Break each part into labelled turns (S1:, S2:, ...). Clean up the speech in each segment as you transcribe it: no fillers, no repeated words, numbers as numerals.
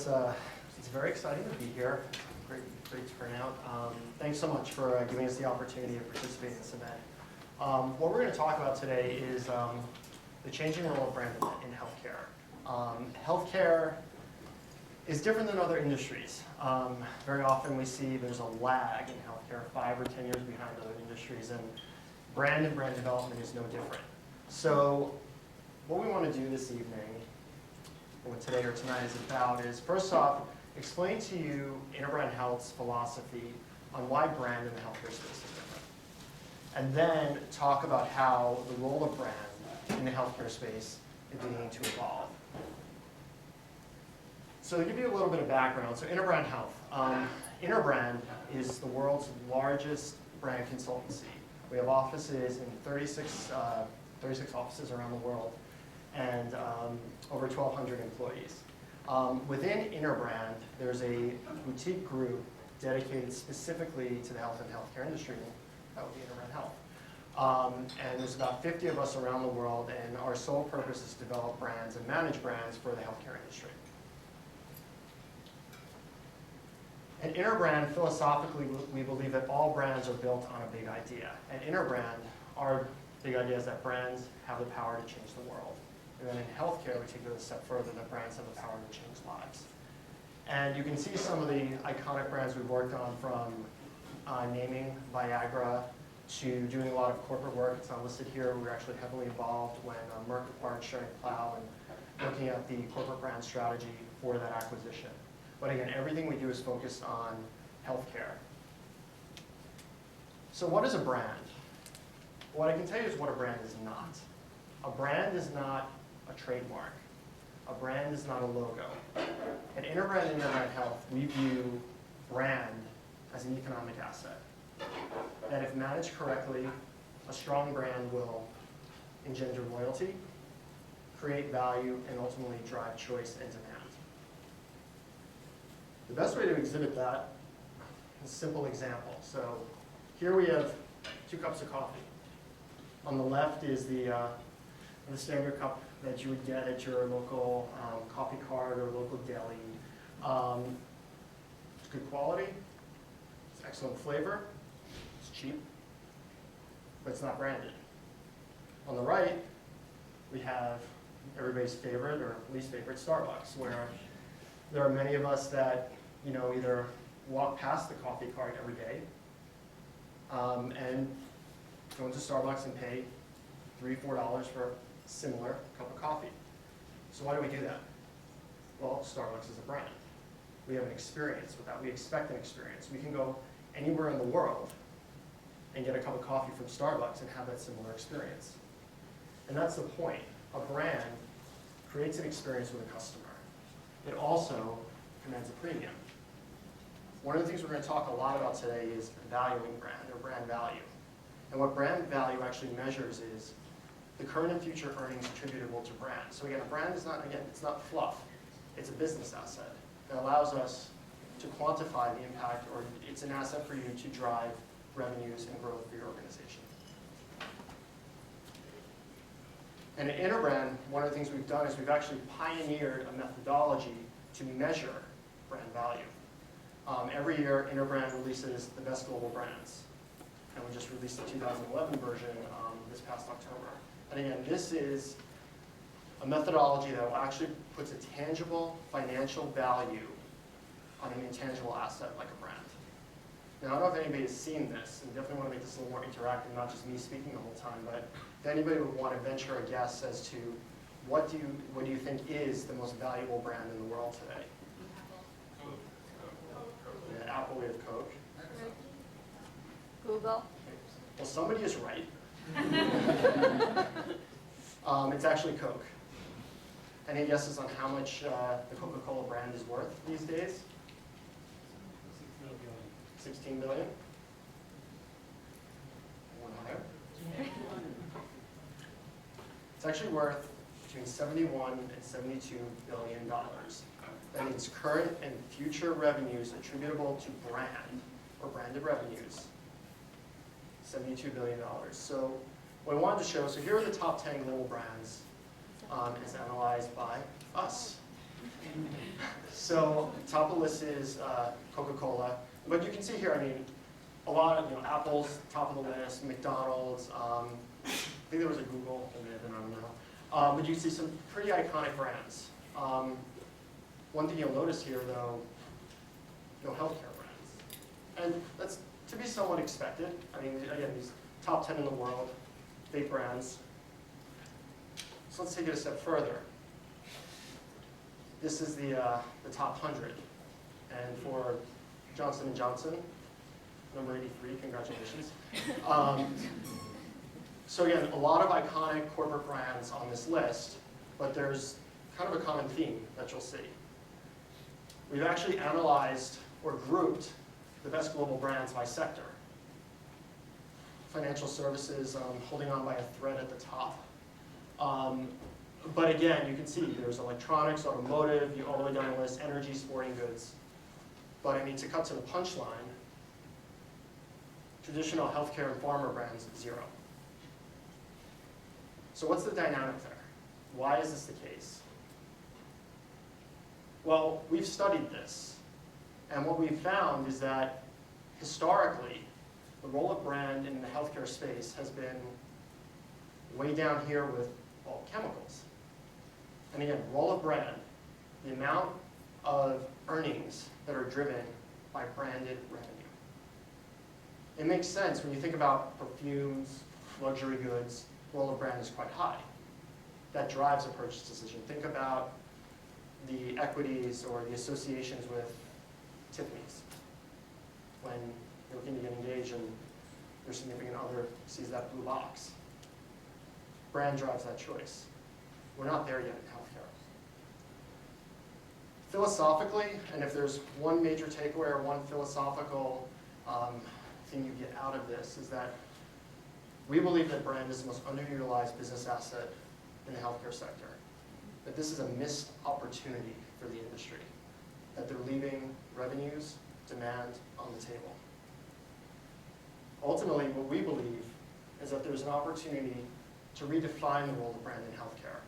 S1: it's very exciting to be here. Great turnout. Thanks so much for giving us the opportunity to participate in this event. What we're going to talk about today is the changing role of brand in healthcare. Healthcare is different than other industries. Very often we see there's a lag in healthcare, 5 or 10 years behind other industries, and brand development is no different. So what we want to do this evening, and what today or tonight is about, is first off, explain to you Interbrand Health's philosophy on why brand in the healthcare space is different. And then talk about how the role of brand in the healthcare space is beginning to evolve. So to give you a little bit of background, so Interbrand Health. Interbrand is the world's largest brand consultancy. We have offices in 36 offices around the world and over 1,200 employees. Within Interbrand, there's a boutique group dedicated specifically to the health and healthcare industry. That would be Interbrand Health. And there's about 50 of us around the world, and our sole purpose is to develop brands and manage brands for the healthcare industry. At Interbrand, philosophically, we believe that all brands are built on a big idea. At Interbrand, our big idea is that brands have the power to change the world. And then in healthcare, we take it a step further, that brands have the power to change lives. And you can see some of the iconic brands we've worked on, from naming Viagra to doing a lot of corporate work. It's not listed here. We were actually heavily involved when Merck acquired Schering-Plough and looking at the corporate brand strategy for that acquisition. But again, everything we do is focused on healthcare. So what is a brand? What I can tell you is what a brand is not. A brand is not a trademark. A brand is not a logo. At Interbrand and Interbrand Health, we view brand as an economic asset. That if managed correctly, a strong brand will engender loyalty, create value, and ultimately drive choice and demand. The best way to exhibit that is a simple example. So here we have 2 cups of coffee. On the left is the standard cup that you would get at your local coffee cart or local deli. It's good quality, it's excellent flavor, it's cheap, but it's not branded. On the right, we have everybody's favorite or least favorite, Starbucks, where there are many of us that either walk past the coffee cart every day and go into Starbucks and pay $3, $4 for a similar cup of coffee. So why do we do that? Well, Starbucks is a brand. We have an experience with that. We expect an experience. We can go anywhere in the world and get a cup of coffee from Starbucks and have that similar experience. And that's the point. A brand creates an experience with a customer. It also commands a premium. One of the things we're going to talk a lot about today is valuing brand, or brand value. And what brand value actually measures is the current and future earnings attributable to brand. So again, a brand is not, it's not fluff. It's a business asset that allows us to quantify the impact, or it's an asset for you to drive revenues and growth for your organization. And at Interbrand, one of the things we've done is we've actually pioneered a methodology to measure brand value. Every year, Interbrand releases the best global brands. And we just released the 2011 version this past October. And again, this is a methodology that will actually puts a tangible financial value on an intangible asset like a brand. Now, I don't know if anybody has seen this, and definitely want to make this a little more interactive, not just me speaking the whole time, but if anybody would want to venture a guess as to what do you think is the most valuable brand in the world today? Apple, we have Coke.
S2: Google.
S1: Well, somebody is right. It's actually Coke. Any guesses on how much the Coca-Cola brand is worth these days? 16 billion. One higher. It's actually worth between 71 and 72 billion dollars. That means current and future revenues attributable to brand or branded revenues, $72 billion. So what I wanted to show, so here are the top 10 global brands as analyzed by us. So top of the list is Coca-Cola. But you can see here, I mean, a lot of, Apple's top of the list, McDonald's, I think there was a Google, I don't know. But you see some pretty iconic brands. One thing you'll notice here, though, no healthcare brands. And that's to be somewhat expected. I mean, again, these top 10 in the world, big brands. So let's take it a step further. This is the top 100. And for Johnson & Johnson, number 83, congratulations. So again, a lot of iconic corporate brands on this list, but there's kind of a common theme that you'll see. We've actually analyzed or grouped the best global brands by sector. Financial services, holding on by a thread at the top. But again, you can see there's electronics, automotive, all the way down the list, energy, sporting goods. But I mean, to cut to the punchline, traditional healthcare and pharma brands, 0. So what's the dynamic there? Why is this the case? Well, we've studied this, and what we've found is that historically, the role of brand in the healthcare space has been way down here with chemicals. And again, role of brand, the amount of earnings that are driven by branded revenue. It makes sense when you think about perfumes, luxury goods, role of brand is quite high. That drives a purchase decision. Think about the equities or the associations with Tiffany's. When you're looking to get engaged and your significant other sees that blue box. Brand drives that choice. We're not there yet in healthcare. Philosophically, and if there's one major takeaway or one philosophical thing you get out of this, is that we believe that brand is the most underutilized business asset in the healthcare sector. That this is a missed opportunity for the industry. That they're leaving revenues, demand on the table. Ultimately, what we believe is that there's an opportunity to redefine the role of brand in healthcare.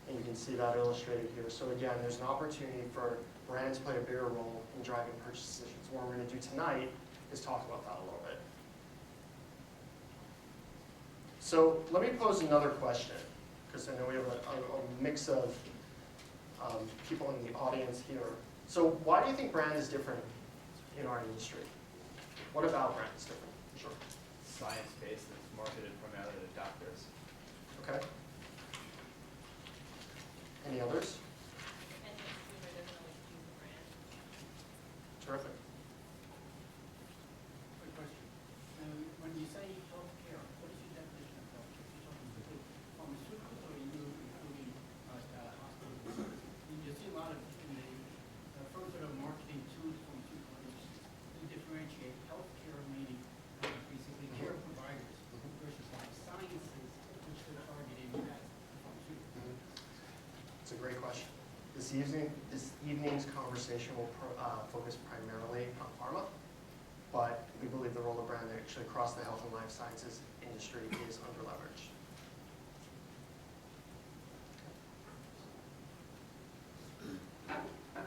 S1: And you can see that illustrated here. So again, there's an opportunity for brand to play a bigger role in driving purchase decisions. What we're going to do tonight is talk about that a little bit. So let me pose another question, because I know we have a mix of people in the audience here. So why do you think brand is different in our industry? What about brand is different? Sure.
S2: Science-based, and it's marketed primarily to doctors.
S1: Okay. Any others?
S3: And the consumer doesn't always choose the brand.
S1: Terrific.
S4: Quick question. When you say healthcare, what is your definition of healthcare? You're talking about pharmaceuticals, or are you including hospitals? You see a lot of in the firms that are marketing to the pharmaceutical industry. You differentiate healthcare meaning basically care providers versus life sciences, which they're targeting as pharmaceuticals.
S1: It's a great question. This evening's conversation will focus primarily on pharma, but we believe the role of brand actually across the health and life sciences industry is underleveraged.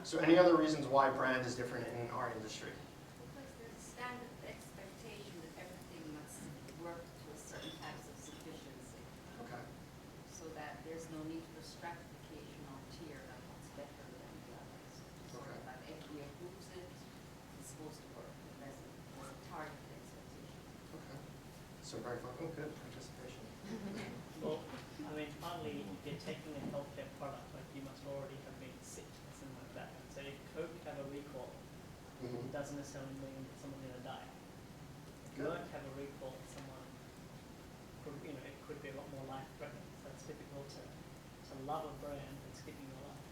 S1: So any other reasons why brand is different in our industry?
S5: Because there's a standard expectation that everything must work to a certain type of sufficiency,
S1: Okay.
S5: so that there's no need for stratification or tier of what's better than the others. Sort of like FDA approves it, it's supposed to work. It doesn't work target expectation.
S1: Okay. So very fun. Oh, good participation.
S6: Well, I mean, partly if you're taking a healthcare product, like you must already have been sick or something like that. And so if Coke have a recall,
S1: Mhm.
S6: it doesn't necessarily mean that someone's going to die. If
S1: Good.
S6: Merck have a recall, someone could, it could be a lot more life-threatening. So it's difficult to love a brand that's giving you life.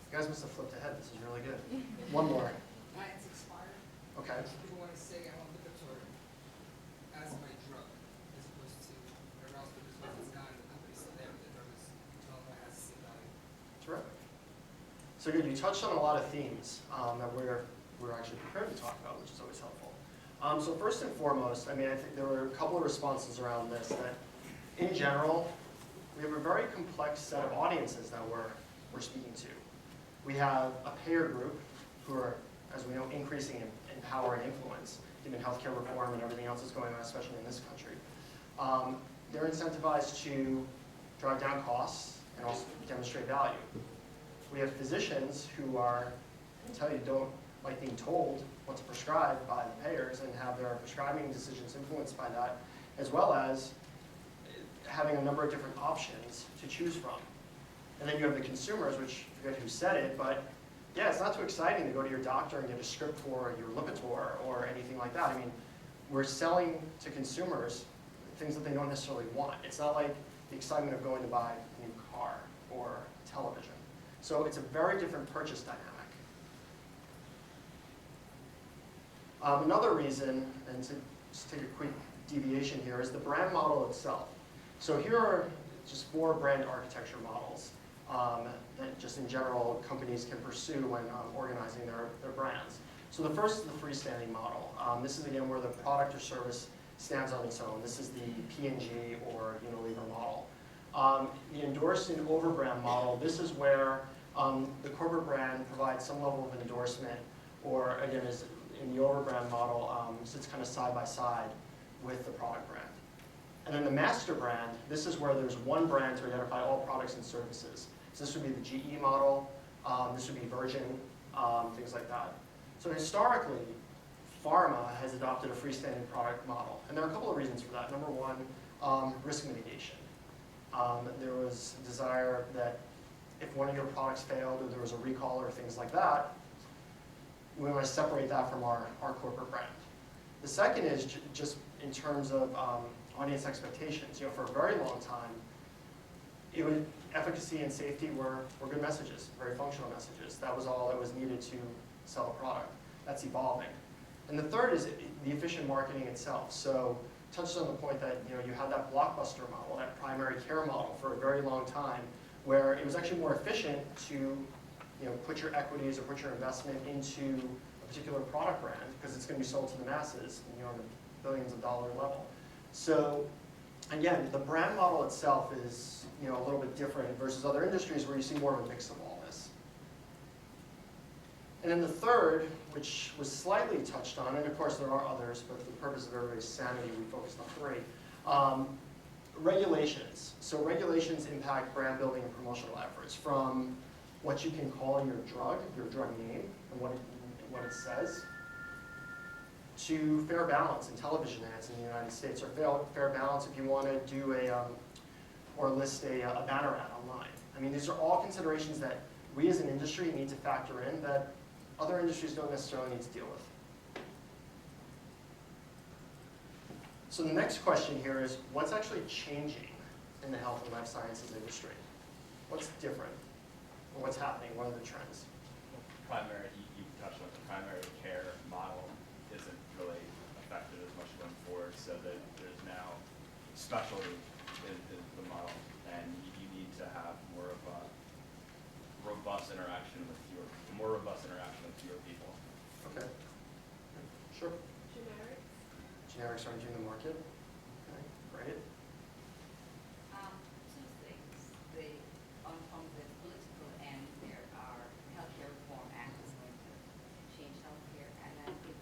S1: You guys must have flipped ahead. This is really good. One more.
S7: When it's expired,
S1: Okay.
S7: people want to say, I want Lipitor as my drug, as opposed to whatever else, because when it's gone, the company's still there, but the drug is no longer has the same value.
S1: Terrific. So good, you touched on a lot of themes that we're actually prepared to talk about, which is always helpful. So first and foremost, I mean, I think there were a couple of responses around this that, in general, we have a very complex set of audiences that we're speaking to. We have a payer group who are, as we know, increasing in power and influence, given healthcare reform and everything else that's going on, especially in this country. They're incentivized to drive down costs and also demonstrate value. We have physicians who are, I can tell you, don't like being told what to prescribe by the payers and have their prescribing decisions influenced by that, as well as having a number of different options to choose from. And then you have the consumers, which I forget who said it, but yeah, it's not too exciting to go to your doctor and get a script for your Lipitor or anything like that. I mean, we're selling to consumers things that they don't necessarily want. It's not like the excitement of going to buy a new car or television. So it's a very different purchase dynamic. Another reason, and to just take a quick deviation here, is the brand model itself. So here are just 4 brand architecture models that just in general companies can pursue when organizing their brands. So the first is the freestanding model. This is again where the product or service stands on its own. This is the P&G or Unilever model. The endorsed and overbrand model, this is where the corporate brand provides some level of endorsement, or again, is in the overbrand model, sits kind of side by side with the product brand. And then the master brand, this is where there's one brand to identify all products and services. So this would be the GE model, this would be Virgin, things like that. So historically, pharma has adopted a freestanding product model. And there are a couple of reasons for that. Number one, risk mitigation. There was a desire that if one of your products failed or there was a recall or things like that, we want to separate that from our corporate brand. The second is just in terms of audience expectations. For a very long time, efficacy and safety were good messages, very functional messages. That was all that was needed to sell a product. That's evolving. And the third is the efficient marketing itself. So touched on the point that you had that blockbuster model, that primary care model for a very long time, where it was actually more efficient to put your equities or put your investment into a particular product brand because it's going to be sold to the masses, on the billions of dollar level. So again, the brand model itself is a little bit different versus other industries where you see more of a mix of all this. And then the third, which was slightly touched on, and of course there are others, but for the purpose of everybody's sanity, we focused on 3. Regulations. So regulations impact brand building and promotional efforts, from what you can call your drug name, and what it says, to fair balance in television ads in the United States, or fair balance if you want to do or list a banner ad online. I mean, these are all considerations that we as an industry need to factor in that other industries don't necessarily need to deal with. So the next question here is, what's actually changing in the health and life sciences industry? What's different? Or what's happening? What are the trends?
S2: You touched on the primary care model isn't really effective as much going forward, so that there's now specialty is the model, and you need to have more of a robust interaction with fewer people.
S1: Okay. Sure.
S3: Generics?
S1: Generics are entering the market. Okay, great.
S5: Two things. On the political end, there are Healthcare Reform Act is going to change healthcare, and I think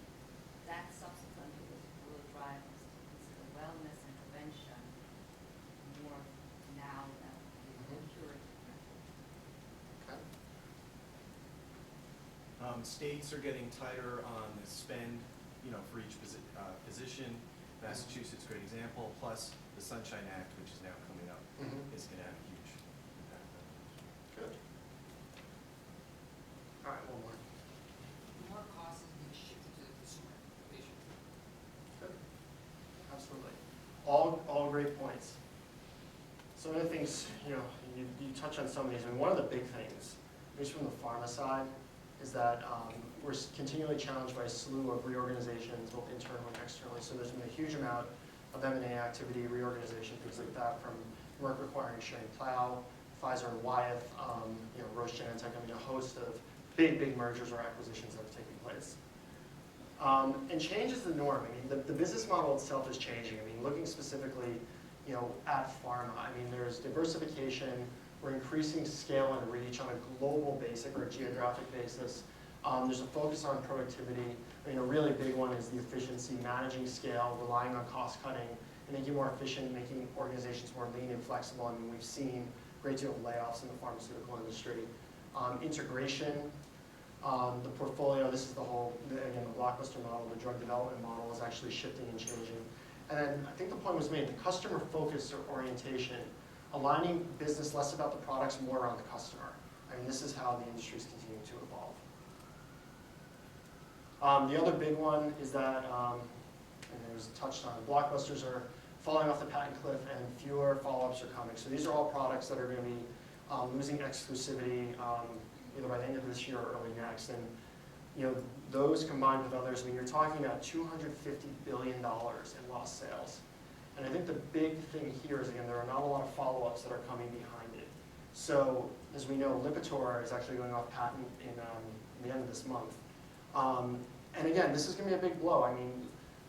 S5: that subsequently will drive us to consider wellness and prevention more now than the curative method.
S1: Okay.
S8: States are getting tighter on the spend, for each physician. Massachusetts, great example. Plus, the Sunshine Act, which is now coming up, is going to have a huge impact on it.
S1: Good. All right, one more.
S7: More costs is being shifted to the consumer, the patient.
S1: Good. Absolutely. All great points. So one of the things, you touch on some of these. I mean, one of the big things, at least from the pharma side, is that we're continually challenged by a slew of reorganizations, both internally and externally. So there's been a huge amount of M&A activity, reorganization, things like that, from Merck acquiring Schering-Plough, Pfizer and Wyeth, Roche Genentech. I mean, a host of big mergers or acquisitions that have taken place. And change is the norm. I mean, the business model itself is changing. I mean, looking specifically, at pharma. I mean, there's diversification, we're increasing scale and reach on a global basis or a geographic basis. There's a focus on productivity. I mean, a really big one is the efficiency, managing scale, relying on cost cutting, and making more efficient, making organizations more lean and flexible. I mean, we've seen a great deal of layoffs in the pharmaceutical industry. Integration, the portfolio, this is the whole, again, the blockbuster model, the drug development model is actually shifting and changing. And then I think the point was made, the customer focus or orientation, aligning business less about the products, more around the customer. I mean, this is how the industry is continuing to evolve. The other big one is that, and it was touched on, blockbusters are falling off the patent cliff and fewer follow-ups are coming. So these are all products that are going to be losing exclusivity either by the end of this year or early next. And those combined with others, I mean, you're talking about $250 billion in lost sales. And I think the big thing here is, again, there are not a lot of follow-ups that are coming behind it. So as we know, Lipitor is actually going off patent in the end of this month. And again, this is going to be a big blow. I mean,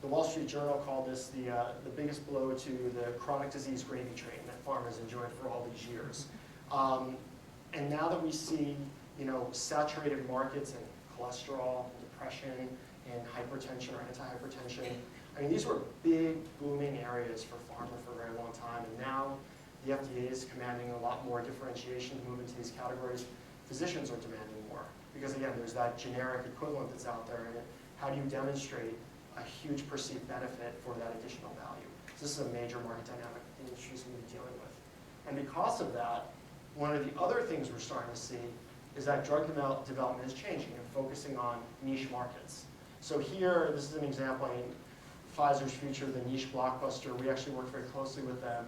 S1: the Wall Street Journal called this the biggest blow to the chronic disease gravy train that pharma's enjoyed for all these years. And now that we see, saturated markets in cholesterol, depression, and hypertension or anti-hypertension, I mean, these were big, booming areas for pharma for a very long time. And now the FDA is commanding a lot more differentiation to move into these categories. Physicians are demanding more. Because again, there's that generic equivalent that's out there, and how do you demonstrate a huge perceived benefit for that additional value? So this is a major market dynamic the industry is going to be dealing with. And because of that, one of the other things we're starting to see is that drug development is changing and focusing on niche markets. So here, this is an example. I mean, Pfizer's Future, the niche blockbuster, we actually worked very closely with them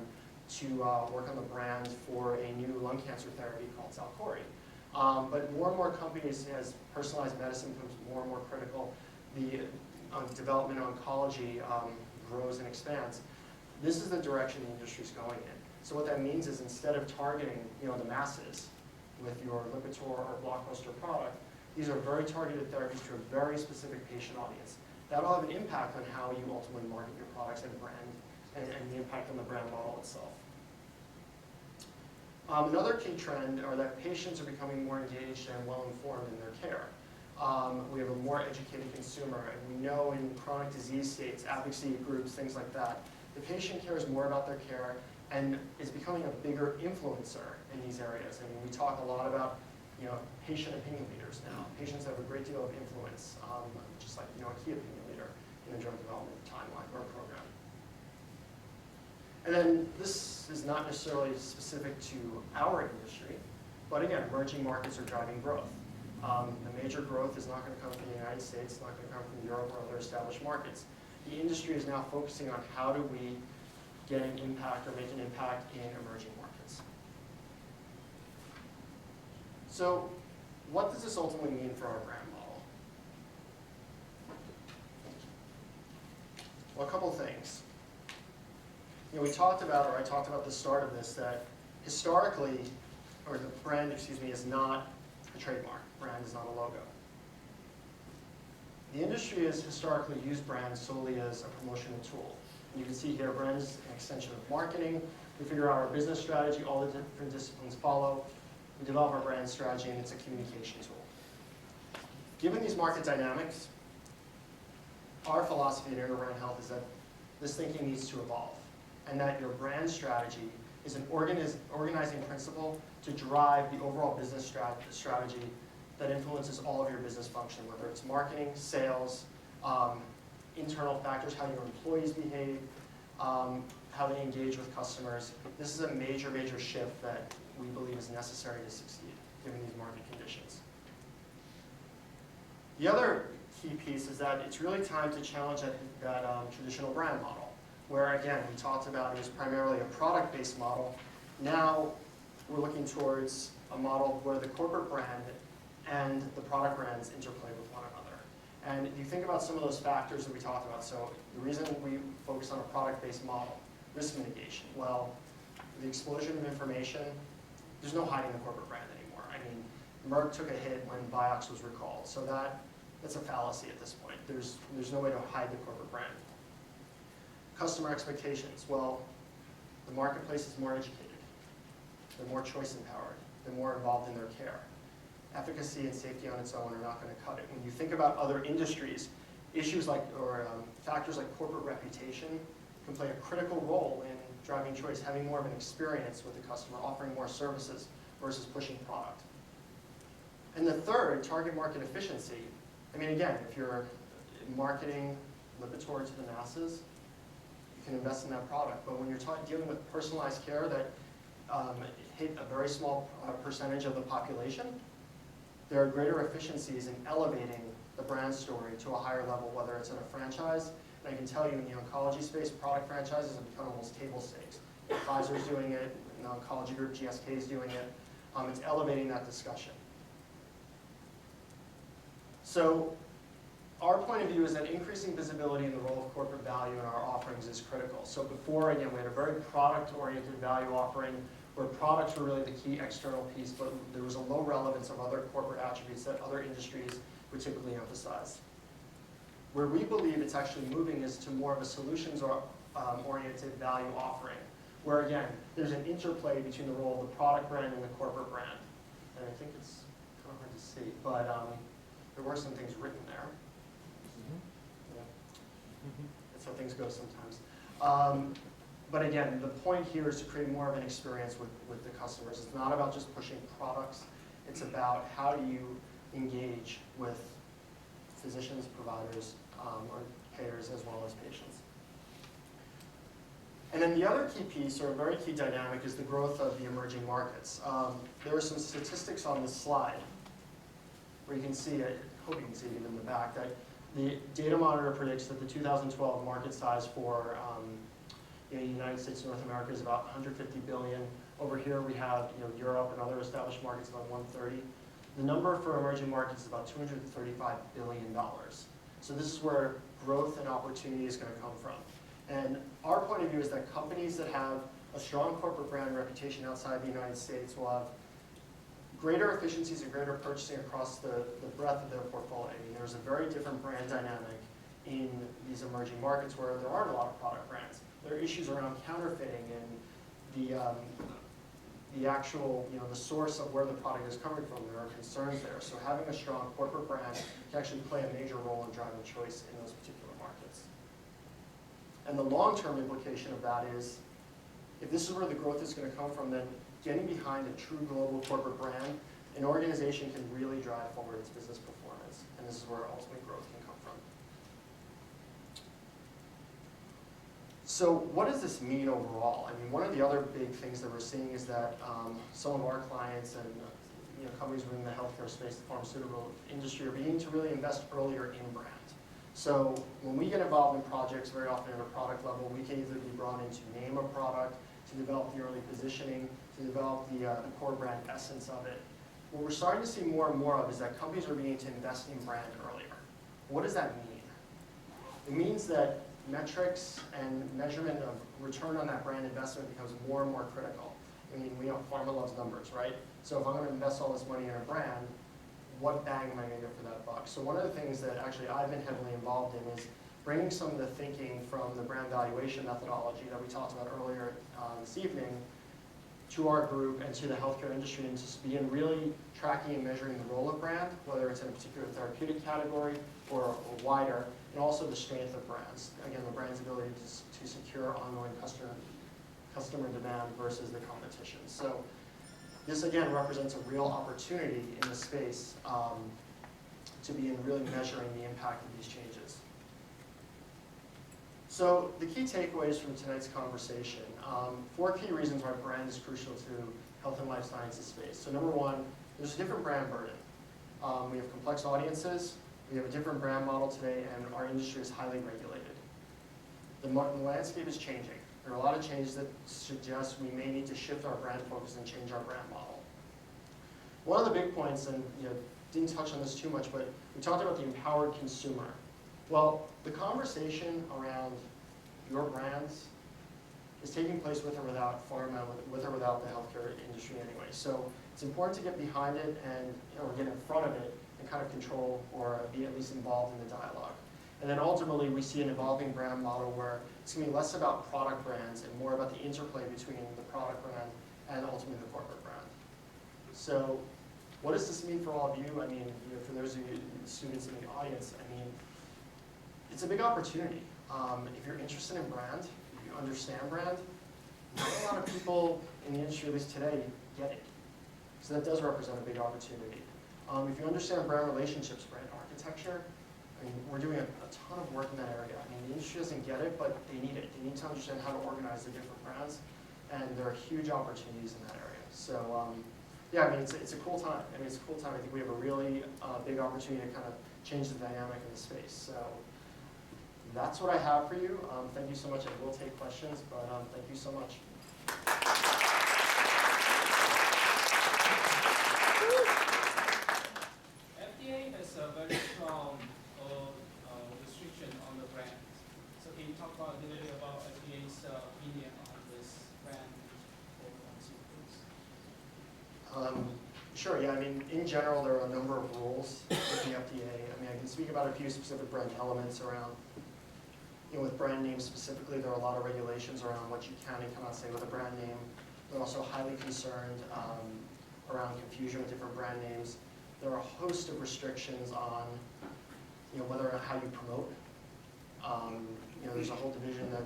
S1: to work on the brand for a new lung cancer therapy called Xalkori. But more and more companies, as personalized medicine becomes more and more critical, the development of oncology grows and expands. This is the direction the industry is going in. So what that means is instead of targeting the masses with your Lipitor or blockbuster product, these are very targeted therapies to a very specific patient audience. That'll have an impact on how you ultimately market your products and brand, and the impact on the brand model itself. Another key trend are that patients are becoming more engaged and well-informed in their care. We have a more educated consumer, and we know in chronic disease states, advocacy groups, things like that, the patient cares more about their care and is becoming a bigger influencer in these areas. I mean, we talk a lot about patient opinion leaders now. Patients have a great deal of influence, just like a key opinion leader in the drug development timeline or program. And then this is not necessarily specific to our industry, but again, emerging markets are driving growth. The major growth is not going to come from the United States, it's not going to come from Europe or other established markets. The industry is now focusing on how do we get an impact or make an impact in emerging markets. So what does this ultimately mean for our brand model? Well, a couple things. We talked about, or I talked about at the start of this, that historically, or the brand, is not a trademark. Brand is not a logo. The industry has historically used brands solely as a promotional tool. And you can see here, brand is an extension of marketing. We figure out our business strategy, all the different disciplines follow. We develop our brand strategy, and it's a communication tool. Given these market dynamics, our philosophy at Interbrand Health is that this thinking needs to evolve, and that your brand strategy is an organizing principle to drive the overall business strategy that influences all of your business function, whether it's marketing, sales, internal factors, how your employees behave, how they engage with customers. This is a major, major shift that we believe is necessary to succeed, given these market conditions. The other key piece is that it's really time to challenge that traditional brand model, where again, we talked about it was primarily a product-based model. Now we're looking towards a model where the corporate brand and the product brands interplay with one another. And if you think about some of those factors that we talked about, so the reason we focus on a product-based model, risk mitigation, well, the explosion of information, there's no hiding the corporate brand anymore. I mean, Merck took a hit when Vioxx was recalled, so that's a fallacy at this point. There's no way to hide the corporate brand. Customer expectations, well, the marketplace is more educated. They're more choice empowered. They're more involved in their care. Efficacy and safety on its own are not going to cut it. When you think about other industries, issues like, or factors like corporate reputation can play a critical role in driving choice, having more of an experience with the customer, offering more services versus pushing product. And the third, target market efficiency. I mean, again, if you're marketing Lipitor to the masses, you can invest in that product. But when you're dealing with personalized care that hit a very small percentage of the population, there are greater efficiencies in elevating the brand story to a higher level, whether it's in a franchise. And I can tell you in the oncology space, product franchises have become almost table stakes. Pfizer's doing it, in the oncology group, GSK is doing it. It's elevating that discussion. So our point of view is that increasing visibility in the role of corporate value in our offerings is critical. So before, again, we had a very product-oriented value offering where products were really the key external piece, but there was a low relevance of other corporate attributes that other industries would typically emphasize. Where we believe it's actually moving is to more of a solutions-oriented value offering, where again, there's an interplay between the role of the product brand and the corporate brand. And I think it's kind of hard to see, but there were some things written there. Yeah. That's how things go sometimes. But again, the point here is to create more of an experience with the customers. It's not about just pushing products. It's about how do you engage with physicians, providers, or payers, as well as patients. And then the other key piece, or a very key dynamic, is the growth of the emerging markets. There are some statistics on this slide where you can see, I hope you can see it in the back, that the Data Monitor predicts that the 2012 market size for in the United States, North America is about 150 billion. Over here we have Europe and other established markets about 130. The number for emerging markets is about $235 billion. So this is where growth and opportunity is going to come from. And our point of view is that companies that have a strong corporate brand reputation outside the United States will have greater efficiencies and greater purchasing across the breadth of their portfolio. I mean, there's a very different brand dynamic in these emerging markets where there aren't a lot of product brands. There are issues around counterfeiting and the actual, the source of where the product is coming from. There are concerns there. So having a strong corporate brand can actually play a major role in driving choice in those particular markets. And the long-term implication of that is, if this is where the growth is going to come from, then getting behind a true global corporate brand, an organization can really drive forward its business performance. And this is where ultimate growth can come from. So what does this mean overall? I mean, one of the other big things that we're seeing is that some of our clients and companies within the healthcare space, the pharmaceutical industry, are beginning to really invest earlier in brand. So when we get involved in projects, very often at a product level, we can either be brought in to name a product, to develop the early positioning, to develop the core brand essence of it. What we're starting to see more and more of is that companies are beginning to invest in brand earlier. What does that mean? It means that metrics and measurement of return on that brand investment becomes more and more critical. I mean, we know pharma loves numbers, right? So if I'm going to invest all this money in a brand, what bang am I going to get for that buck? So one of the things that actually I've been heavily involved in is bringing some of the thinking from the brand valuation methodology that we talked about earlier this evening to our group and to the healthcare industry, and just begin really tracking and measuring the role of brand, whether it's in a particular therapeutic category or wider, and also the strength of brands. Again, the brand's ability to secure ongoing customer demand versus the competition. So this, again, represents a real opportunity in the space to begin really measuring the impact of these changes. So the key takeaways from tonight's conversation, 4 key reasons why brand is crucial to health and life sciences space. So number one, there's a different brand burden. We have complex audiences, we have a different brand model today, and our industry is highly regulated. The landscape is changing. There are a lot of changes that suggest we may need to shift our brand focus and change our brand model. One of the big points, and didn't touch on this too much, but we talked about the empowered consumer. Well, the conversation around your brands is taking place with or without pharma, with or without the healthcare industry anyway. So it's important to get behind it and get in front of it and kind of control or be at least involved in the dialogue. And then ultimately, we see an evolving brand model where it's gonna be less about product brands and more about the interplay between the product brand and ultimately the corporate brand. So what does this mean for all of you? I mean, for those of you students in the audience, I mean, it's a big opportunity. If you're interested in brand, if you understand brand, not a lot of people in the industry, at least today, get it. So that does represent a big opportunity. If you understand brand relationships, brand architecture, I mean, we're doing a ton of work in that area. I mean, the industry doesn't get it, but they need it. They need to understand how to organize the different brands, and there are huge opportunities in that area. So, yeah, I mean, it's a cool time. I mean, it's a cool time. I think we have a really big opportunity to kind of change the dynamic in the space. So that's what I have for you. Thank you so much. I will take questions, but thank you so much.
S4: FDA has a very strong restriction on the brand. So can you talk about a little bit about FDA's opinion on this brand for consumers?
S1: Sure, yeah, I mean, in general, there are a number of rules with the FDA. I mean, I can speak about a few specific brand elements around, with brand names specifically, there are a lot of regulations around what you can and cannot say with a brand name. They're also highly concerned around confusion with different brand names. There are a host of restrictions on, whether or not how you promote. There's a whole division that,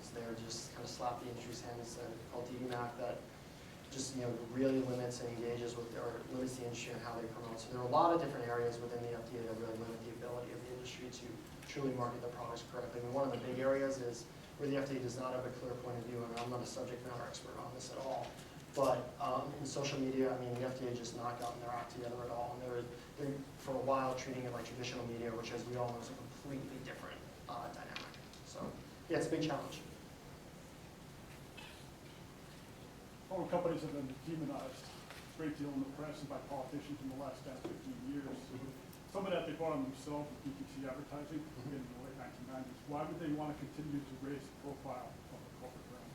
S1: is there just kind of slap the industry's hands called DDMAC that just, really limits and engages with, or limits the industry on how they promote. So there are a lot of different areas within the FDA that really limit the ability of the industry to truly market the products correctly. I mean, one of the big areas is where the FDA does not have a clear point of view, and I'm not a subject matter expert on this at all. But in social media, I mean, the FDA just not gotten their act together at all. And they're for a while treating it like traditional media, which as we all know is a completely different dynamic. So yeah, it's a big challenge.
S9: Pharma companies have been demonized a great deal in the press and by politicians in the last 10, 15 years. Some of that they brought on themselves with DTC advertising in the late 1990s. Why would they want to continue to raise the profile of the corporate brand?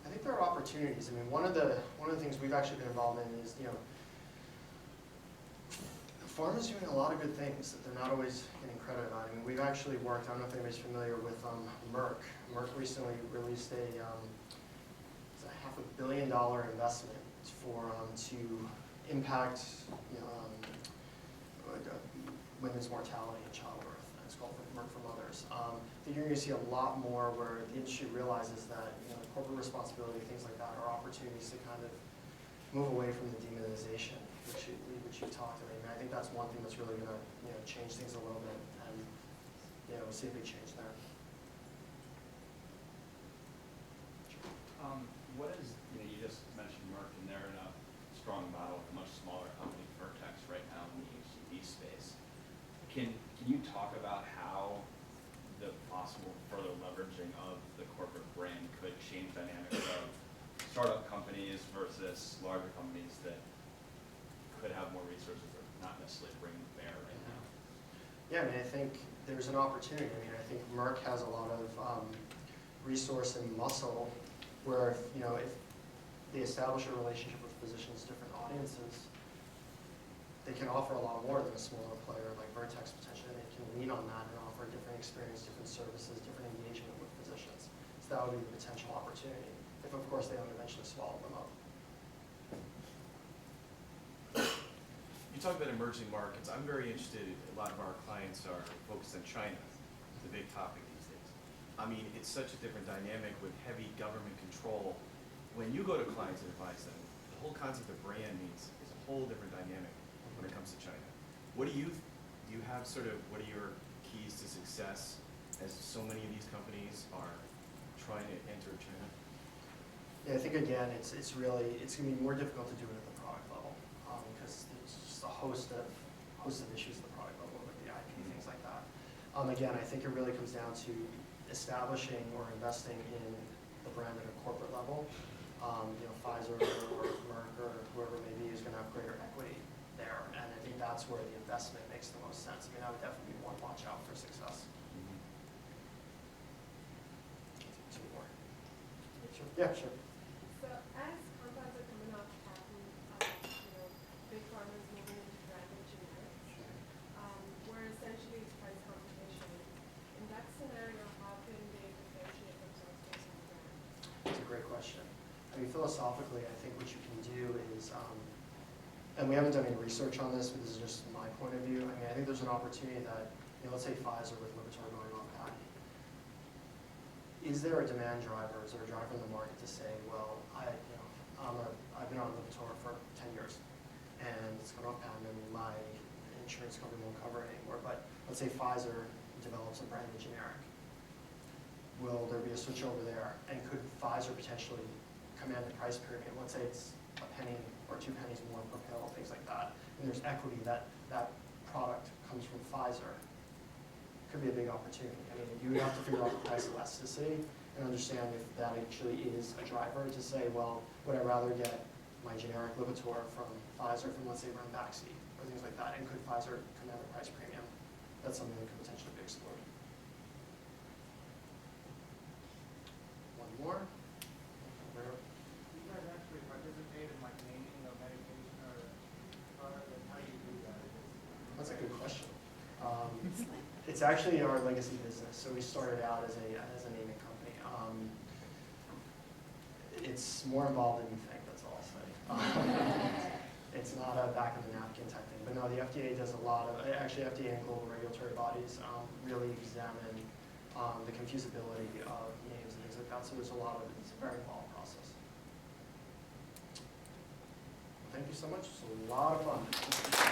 S1: I think there are opportunities. I mean, one of the things we've actually been involved in is, pharma's doing a lot of good things that they're not always getting credit on. I mean, we've actually worked, I don't know if anybody's familiar with Merck. Merck recently released it's a $500 million investment to impact women's mortality and childbirth. And it's called Merck for Mothers. I think you're going to see a lot more where the industry realizes that corporate responsibility, things like that, are opportunities to kind of move away from the demonization, which you talked about. I mean, I think that's one thing that's really going to change things a little bit, and see a big change there.
S2: What is, you just mentioned Merck, and they're in a strong battle with a much smaller company, Vertex, right now in the HCP space. Can you talk about how the possible further leveraging of the corporate brand could change dynamics of startup companies versus larger companies that could have more resources or not necessarily bring to bear right now?
S1: Yeah, I mean, I think there's an opportunity. I mean, I think Merck has a lot of resource and muscle where if they establish a relationship with physicians, different audiences, they can offer a lot more than a smaller player like Vertex potentially. They can lean on that and offer different experience, different services, different engagement with physicians. So that would be the potential opportunity, if of course they don't eventually swallow them up.
S8: You talk about emerging markets. I'm very interested, a lot of our clients are focused on China. It's a big topic these days. I mean, it's such a different dynamic with heavy government control. When you go to clients and advise them, the whole concept of brand is a whole different dynamic when it comes to China. What do you have what are your keys to success as so many of these companies are trying to enter China?
S1: Yeah, I think again, it's going to be more difficult to do it at the product level because there's just a host of issues at the product level with the IP, things like that. Again, I think it really comes down to establishing or investing in the brand at a corporate level. Pfizer or Merck or whoever it may be is going to have greater equity there, and I think that's where the investment makes the most sense. I mean, that would definitely be one watch out for success. Two more. Sure. Yeah, sure.
S10: So as compounds are coming off patent, big pharma is moving into branded generics, where essentially it's price competition
S1: question. I mean, philosophically, I think what you can do is, and we haven't done any research on this, but this is just my point of view. I mean, I think there's an opportunity that, let's say Pfizer with Lipitor going off patent. Is there a demand driver, is there a driver in the market to say, well, I've been on Lipitor for 10 years, and it's gone off patent, and my insurance company won't cover it anymore, but let's say Pfizer develops a branded generic. Will there be a switch over there, and could Pfizer potentially command a price premium? Let's say it's a penny or 2 pennies more per pill, things like that, and there's equity that that product comes from Pfizer. Could be a big opportunity. I mean, you would have to figure out the price elasticity and understand if that actually is a driver to say, well, would I rather get my generic Lipitor from Pfizer from, let's say, Ranbaxy, or things like that, and could Pfizer command a price premium? That's something that could potentially be explored. One more. Where-
S4: You guys actually participate in like naming of medication or product, and how do you do that?
S1: That's a good question. It's actually our legacy business. So we started out as a naming company. It's more involved than you think. That's all I'll say. It's not a back of the napkin type thing. But no, the FDA does a lot of. Actually, FDA and global regulatory bodies really examine the confusability of names and things like that. So there's a lot of. It's a very involved process. Thank you so much. It's a lot of fun.